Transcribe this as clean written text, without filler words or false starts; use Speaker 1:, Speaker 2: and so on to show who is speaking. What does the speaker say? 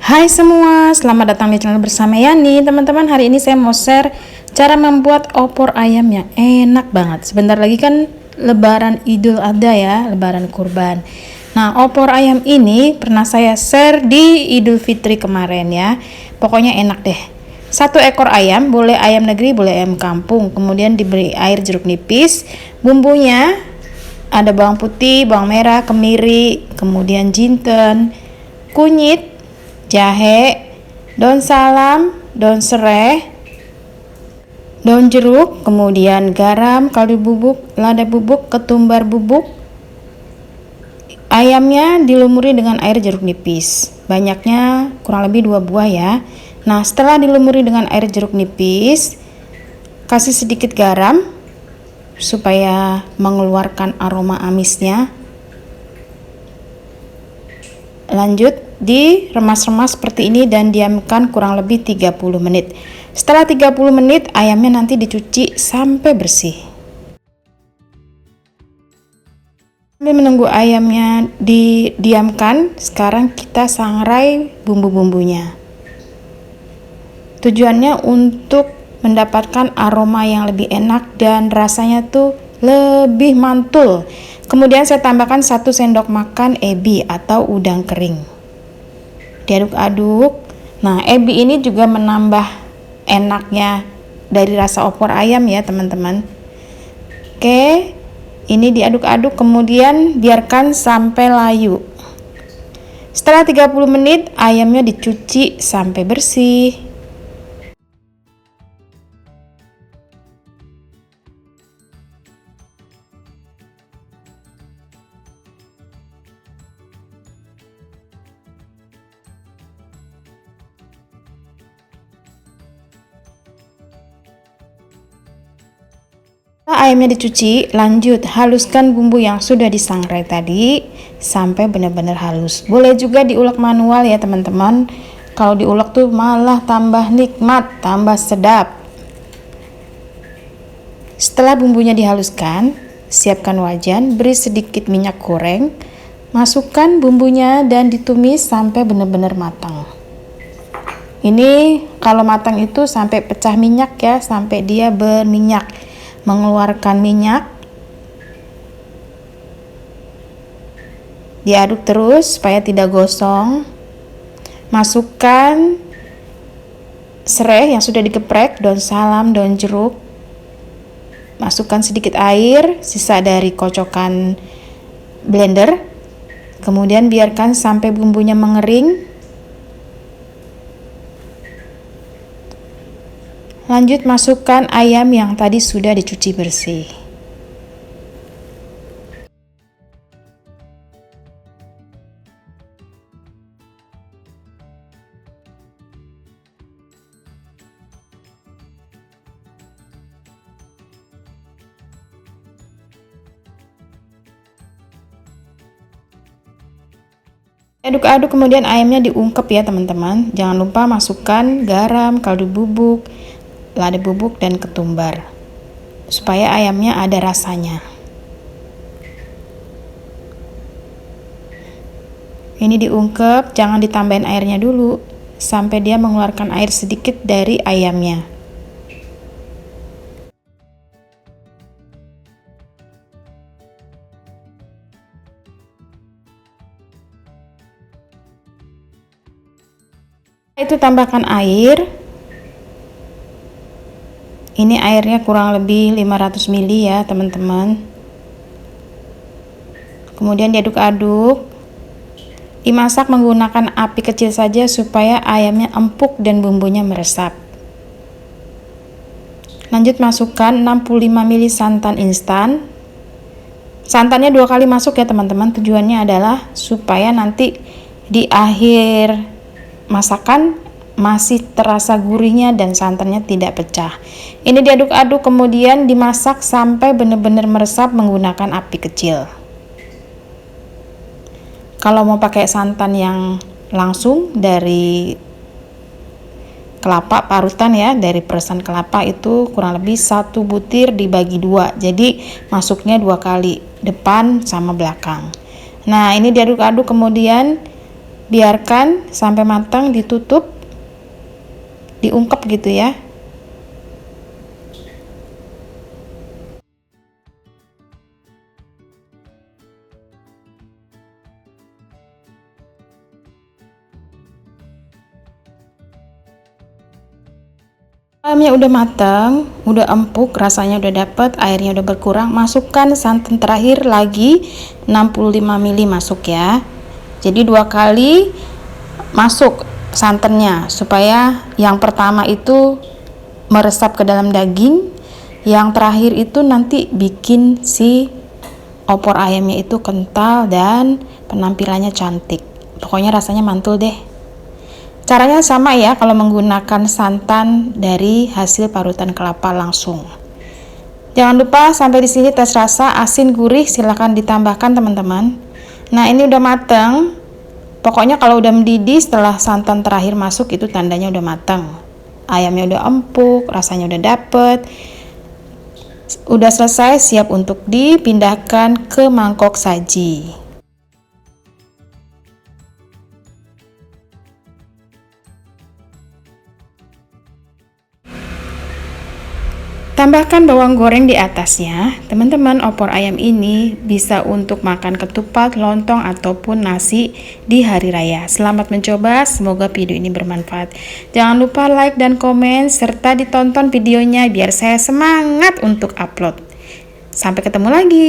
Speaker 1: Hai semua, selamat datang di channel bersama Yani. Teman-teman, hari ini saya mau share cara membuat opor ayam yang enak banget. Sebentar lagi kan Lebaran Idul Adha ya, Lebaran Kurban. Nah, opor ayam ini pernah saya share di Idul Fitri kemarin ya. Pokoknya enak deh. 1 ekor ayam, boleh ayam negeri, boleh ayam kampung. Kemudian diberi air jeruk nipis. Bumbunya ada bawang putih, bawang merah, kemiri, kemudian jinten, kunyit, jahe, daun salam, daun serai, daun jeruk, kemudian garam, kaldu bubuk, lada bubuk, ketumbar bubuk. Ayamnya dilumuri dengan air jeruk nipis. Banyaknya kurang lebih 2 buah ya. Nah, setelah dilumuri dengan air jeruk nipis, kasih sedikit garam supaya mengeluarkan aroma amisnya. Lanjut diremas-remas seperti ini dan diamkan kurang lebih 30 menit. Setelah 30 menit ayamnya nanti dicuci sampai bersih. Sambil menunggu ayamnya didiamkan, sekarang kita sangrai bumbu-bumbunya. Tujuannya untuk mendapatkan aroma yang lebih enak dan rasanya tuh lebih mantul. Kemudian saya tambahkan 1 sendok makan ebi atau udang kering. Diaduk-aduk. Nah, ebi ini juga menambah enaknya dari rasa opor ayam ya teman-teman. Oke, ini diaduk-aduk kemudian biarkan sampai layu. Setelah 30 menit ayamnya dicuci sampai bersih. Setelah ayamnya dicuci, lanjut haluskan bumbu yang sudah disangrai tadi sampai benar-benar halus. Boleh juga diulek manual ya teman-teman. Kalau diulek tuh malah tambah nikmat, tambah sedap. Setelah bumbunya dihaluskan, siapkan wajan, beri sedikit minyak goreng, masukkan bumbunya dan ditumis sampai benar-benar matang. Ini kalau matang itu sampai pecah minyak ya, sampai dia berminyak, mengeluarkan minyak. Diaduk terus supaya tidak gosong. Masukkan serai yang sudah digeprek, daun salam, daun jeruk. Masukkan sedikit air, sisa dari kocokan blender. Kemudian biarkan sampai bumbunya mengering. Lanjut masukkan ayam yang tadi sudah dicuci bersih. Aduk-aduk kemudian ayamnya diungkep ya teman-teman. Jangan lupa masukkan garam, kaldu bubuk, lada bubuk dan ketumbar supaya ayamnya ada rasanya. Ini diungkep, jangan ditambahin airnya dulu sampai dia mengeluarkan air sedikit dari ayamnya. Itu tambahkan air. Ini airnya kurang lebih 500 ml ya teman-teman. Kemudian diaduk-aduk. Dimasak menggunakan api kecil saja supaya ayamnya empuk dan bumbunya meresap. Lanjut masukkan 65 ml santan instan. Santannya 2 kali masuk ya teman-teman. Tujuannya adalah supaya nanti di akhir masakan masih terasa gurihnya dan santannya tidak pecah. Ini diaduk-aduk kemudian dimasak sampai benar-benar meresap menggunakan api kecil. Kalau mau pakai santan yang langsung dari kelapa parutan ya, dari peresan kelapa itu kurang lebih 1 butir dibagi 2. Jadi masuknya 2 kali, depan sama belakang. Nah, ini diaduk-aduk kemudian Biarkan sampai matang, ditutup, diungkep gitu ya. Ayamnya udah matang, udah empuk, rasanya udah dapet, airnya udah berkurang. Masukkan santan terakhir lagi 65 ml masuk ya. Jadi 2 kali masuk santannya supaya yang pertama itu meresap ke dalam daging, yang terakhir itu nanti bikin si opor ayamnya itu kental dan penampilannya cantik. Pokoknya rasanya mantul deh. Caranya sama ya kalau menggunakan santan dari hasil parutan kelapa langsung. Jangan lupa sampai di sini tes rasa asin gurih silahkan ditambahkan teman-teman. Nah ini udah mateng. Pokoknya kalau udah mendidih setelah santan terakhir masuk itu tandanya udah mateng. Ayamnya udah empuk, rasanya udah dapet. Udah selesai, siap untuk dipindahkan ke mangkok saji. Tambahkan bawang goreng di atasnya. Teman-teman, opor ayam ini bisa untuk makan ketupat, lontong, ataupun nasi di hari raya. Selamat mencoba, semoga video ini bermanfaat. Jangan lupa like dan komen, serta ditonton videonya biar saya semangat untuk upload. Sampai ketemu lagi.